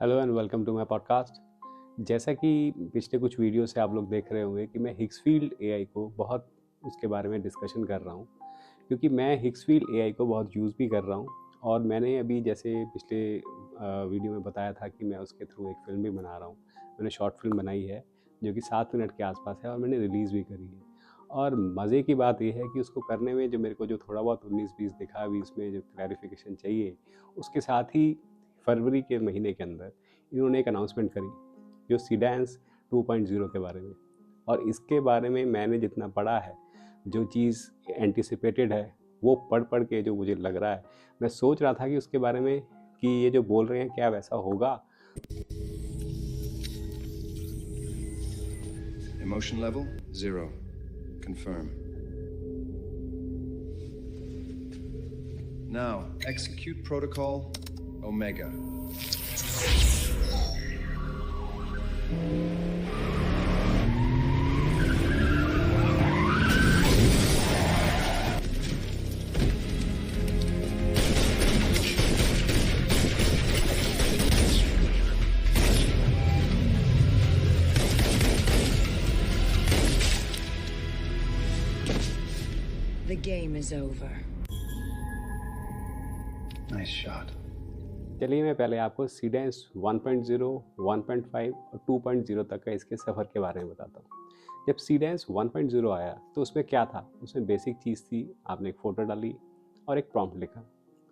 Hello and welcome to my podcast. जैसा कि पिछले कुछ वीडियो से आप लोग देख रहे होंगे कि मैं हिग्सफील्ड एआई को बहुत उसके बारे में डिस्कशन कर रहा हूँ, क्योंकि मैं हिग्सफील्ड एआई को बहुत यूज़ भी कर रहा हूँ। और मैंने अभी जैसे पिछले वीडियो में बताया था कि मैं उसके थ्रू एक फ़िल्म भी बना रहा हूँ। मैंने शॉर्ट फिल्म बनाई है जो कि 7 मिनट के आसपास है और मैंने रिलीज़ भी करी है। और मज़े की बात यह है कि उसको करने में जो मेरे को जो थोड़ा बहुत 19-20 दिखा, अभी इसमें जो क्लैरिफिकेशन चाहिए, उसके साथ ही फरवरी के महीने के अंदर इन्होंने एक अनाउंसमेंट करी जो सीडेंस 2.0 के बारे में। और इसके बारे में मैंने जितना पढ़ा है, जो चीज़ एंटिसिपेटेड है, वो पढ़ के जो मुझे लग रहा है, मैं सोच रहा था कि उसके बारे में कि ये जो बोल रहे हैं क्या वैसा होगा। Emotion level 0. Confirm. Now, execute protocol Omega. The game is over. Nice shot. चलिए मैं पहले आपको सीडेंस 1.0, 1.5 और 2.0 तक का इसके सफ़र के बारे में बताता हूँ। जब सीडेंस 1.0 आया तो उसमें क्या था, उसमें बेसिक चीज़ थी, आपने एक फ़ोटो डाली और एक प्रॉम्प्ट लिखा,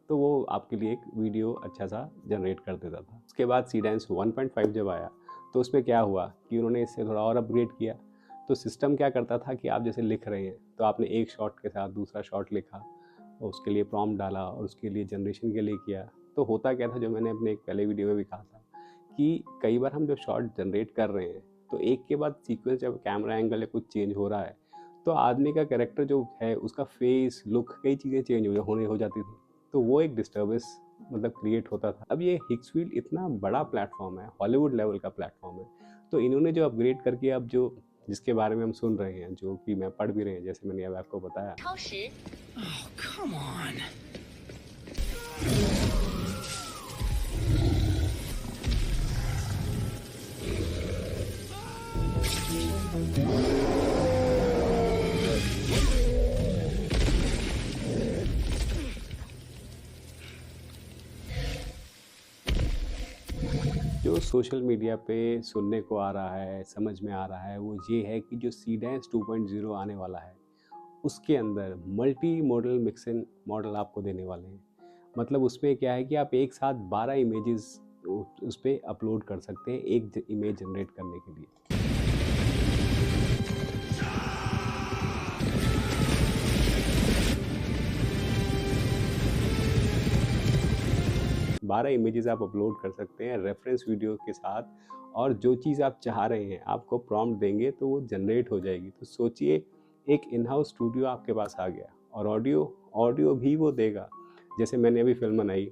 तो वो आपके लिए एक वीडियो अच्छा सा जनरेट कर देता था। उसके बाद सीडेंस 1.5 जब आया तो उसमें क्या हुआ कि उन्होंने इससे थोड़ा और अपग्रेड किया। तो सिस्टम क्या करता था कि आप जैसे लिख रहे हैं तो आपने एक शॉट के साथ दूसरा शॉट लिखा और उसके लिए प्रॉम्प्ट डाला और उसके लिए जनरेशन के लिए किया। तो होता क्या था, जो मैंने अपने एक पहले वीडियो में भी कहा था कि कई बार हम जब शॉट जनरेट कर रहे हैं तो एक के बाद सीक्वेंस, जब कैमरा एंगल या कुछ चेंज हो रहा है तो आदमी का कैरेक्टर जो है, उसका फेस, लुक, कई चीज़ें चेंज होने हो जाती थी। तो वो एक डिस्टर्बेंस मतलब क्रिएट होता था। अब ये हिग्सफील्ड इतना बड़ा प्लेटफॉर्म है, हॉलीवुड लेवल का प्लेटफॉर्म है, तो इन्होंने जो अपग्रेड करके अब जो जिसके बारे में हम सुन रहे हैं, जो कि मैं पढ़ भी रहे हैं, जैसे मैंने अब आपको बताया। Oh, come on. जो सोशल मीडिया पे सुनने को आ रहा है, समझ में आ रहा है, वो ये है कि जो सीडेंस 2.0 आने वाला है उसके अंदर मल्टी मॉडल मिक्सिंग मॉडल आपको देने वाले हैं। मतलब उसमें क्या है कि आप एक साथ 12 इमेजेस उस पर अपलोड कर सकते हैं एक इमेज जनरेट करने के लिए। 12 इमेजेस आप अपलोड कर सकते हैं रेफरेंस वीडियो के साथ, और जो चीज़ आप चाह रहे हैं आपको प्रॉम्प्ट देंगे तो वो जनरेट हो जाएगी। तो सोचिए, एक इन हाउस स्टूडियो आपके पास आ गया और ऑडियो ऑडियो भी वो देगा। जैसे मैंने अभी फिल्म बनाई,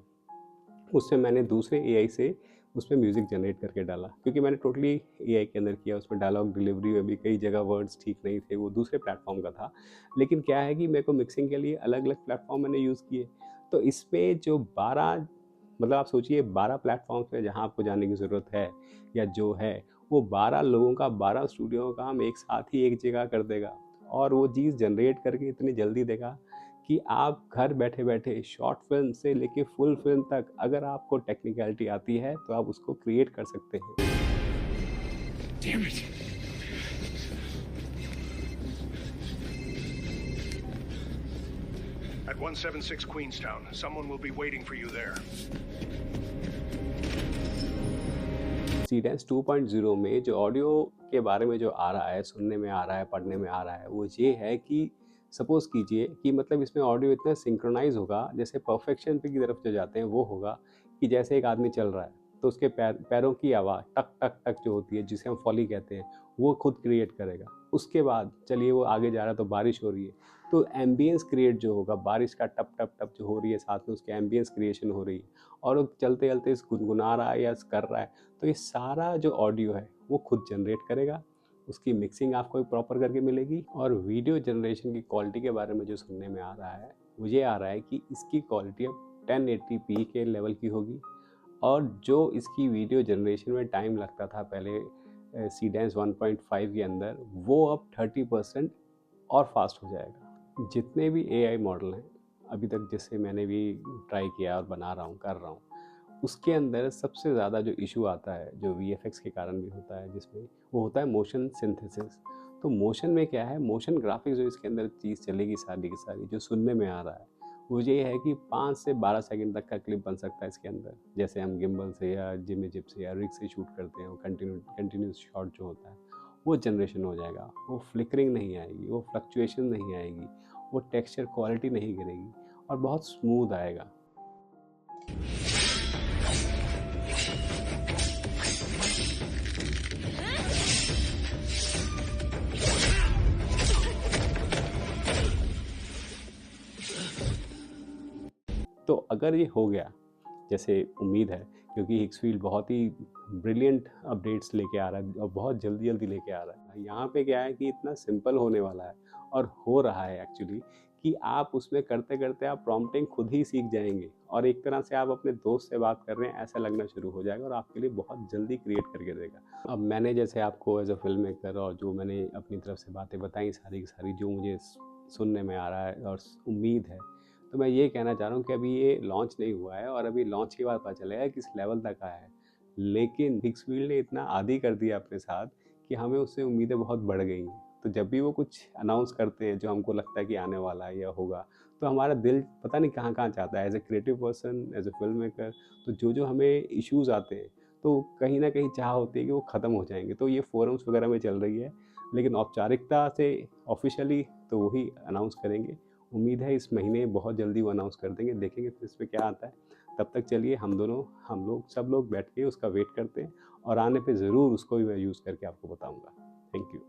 उससे मैंने दूसरे एआई से उसमें म्यूज़िक जनरेट करके डाला, क्योंकि मैंने टोटली एआई के अंदर किया। उसमें डायलॉग डिलीवरी में भी कई जगह वर्ड्स ठीक नहीं थे, वो दूसरे प्लेटफॉर्म का था। लेकिन क्या है कि मेरे को मिक्सिंग के लिए अलग अलग प्लेटफॉर्म मैंने यूज़ किए। तो इसमें जो 12, मतलब आप सोचिए 12 प्लेटफॉर्म्स पे जहाँ आपको जाने की ज़रूरत है या जो है, वो 12 लोगों का, 12 स्टूडियो का काम एक साथ ही एक जगह कर देगा। और वो चीज़ जनरेट करके इतनी जल्दी देगा कि आप घर बैठे बैठे शॉर्ट फिल्म से लेके फुल फिल्म तक, अगर आपको टेक्निकलिटी आती है तो आप उसको क्रिएट कर सकते हैं। Damn it. At 176 Queenstown, someone will be waiting for you there. सीडेंस 2.0 में जो ऑडियो के बारे में जो आ रहा है, सुनने में आ रहा है, पढ़ने में आ रहा है, वो ये है कि सपोज़ कीजिए कि मतलब इसमें ऑडियो इतना सिंक्रोनाइज़ होगा, जैसे परफेक्शन पे की तरफ जो जाते हैं वो होगा कि जैसे एक आदमी चल रहा है तो उसके पैरों की आवाज़ टक टक टक जो होती है, जिसे हम फॉली कहते हैं, वो खुद क्रिएट करेगा। उसके बाद चलिए वो आगे जा रहा है तो बारिश हो रही है, तो एम्बियंस क्रिएट जो होगा, बारिश का टप टप टप जो हो रही है, साथ में उसके एम्बियंस क्रिएशन हो रही है, और वो चलते चलते गुनगुना रहा है या कर रहा है, तो ये सारा जो ऑडियो है वो खुद जनरेट करेगा। उसकी मिक्सिंग आपको प्रॉपर करके मिलेगी। और वीडियो जनरेशन की क्वालिटी के बारे में जो सुनने में आ रहा है, मुझे आ रहा है कि इसकी क्वालिटी अब 1080p के लेवल की होगी। और जो इसकी वीडियो जनरेशन में टाइम लगता था पहले सीडेंस 1.5 के अंदर, वो अब 30% और फास्ट हो जाएगा। जितने भी एआई मॉडल हैं अभी तक, जिससे मैंने भी ट्राई किया और बना रहा हूँ, कर रहा हूँ, उसके अंदर सबसे ज़्यादा जो इशू आता है, जो वीएफएक्स के कारण भी होता है, जिसमें वो होता है मोशन सिंथेसिस। तो मोशन में क्या है, मोशन ग्राफिक्स जो इसके अंदर चीज़ चलेगी सारी की सारी, जो सुनने में आ रहा है, वो ये है कि 5 से 12 सेकंड तक का क्लिप बन सकता है इसके अंदर। जैसे हम गिम्बल से या जिप से या रिग से शूट करते हैं, वो कंटिन्यूस शॉट जो होता है, वो जनरेशन हो जाएगा। वो फ्लिकरिंग नहीं आएगी, वो फ्लक्चुएशन नहीं आएगी, वो टेक्सचर क्वालिटी नहीं गिरेगी और बहुत स्मूथ आएगा। तो अगर ये हो गया, जैसे उम्मीद है, क्योंकि हिक्सफील्ड बहुत ही ब्रिलियंट अपडेट्स लेके आ रहा है और बहुत जल्दी जल्दी लेके आ रहा है। यहाँ पे क्या है कि इतना सिंपल होने वाला है और हो रहा है एक्चुअली, कि आप उसमें करते करते आप प्रॉम्प्टिंग खुद ही सीख जाएंगे और एक तरह से आप अपने दोस्त से बात कर रहे हैं ऐसा लगना शुरू हो जाएगा और आपके लिए बहुत जल्दी क्रिएट करके देगा। अब मैंने जैसे आपको एज अ फिल्म मेकर और जो मैंने अपनी तरफ से बातें बताई सारी की सारी, जो मुझे सुनने में आ रहा है और उम्मीद है, तो मैं ये कहना चाह रहा हूँ कि अभी ये लॉन्च नहीं हुआ है और अभी लॉन्च के बाद पता चलेगा किस लेवल तक आया है। लेकिन हिक्सफील्ड ने इतना आदी कर दिया अपने साथ कि हमें उससे उम्मीदें बहुत बढ़ गई हैं। तो जब भी वो कुछ अनाउंस करते हैं जो हमको लगता है कि आने वाला है या होगा, तो हमारा दिल पता नहीं कहाँ कहाँ चाहता है as a creative person, as a film maker. तो जो हमें इश्यूज़ आते हैं, तो कहीं ना कहीं चाह होती है कि वो ख़त्म हो जाएंगे। तो ये फोरम्स वगैरह में चल रही है, लेकिन औपचारिकता से ऑफिशियली तो वही अनाउंस करेंगे। उम्मीद है इस महीने बहुत जल्दी वो अनाउंस कर देंगे, देखेंगे फिर इस पर क्या आता है। तब तक चलिए हम लोग सब लोग बैठ के उसका वेट करते हैं और आने पे ज़रूर उसको भी मैं यूज़ करके आपको बताऊंगा। Thank you.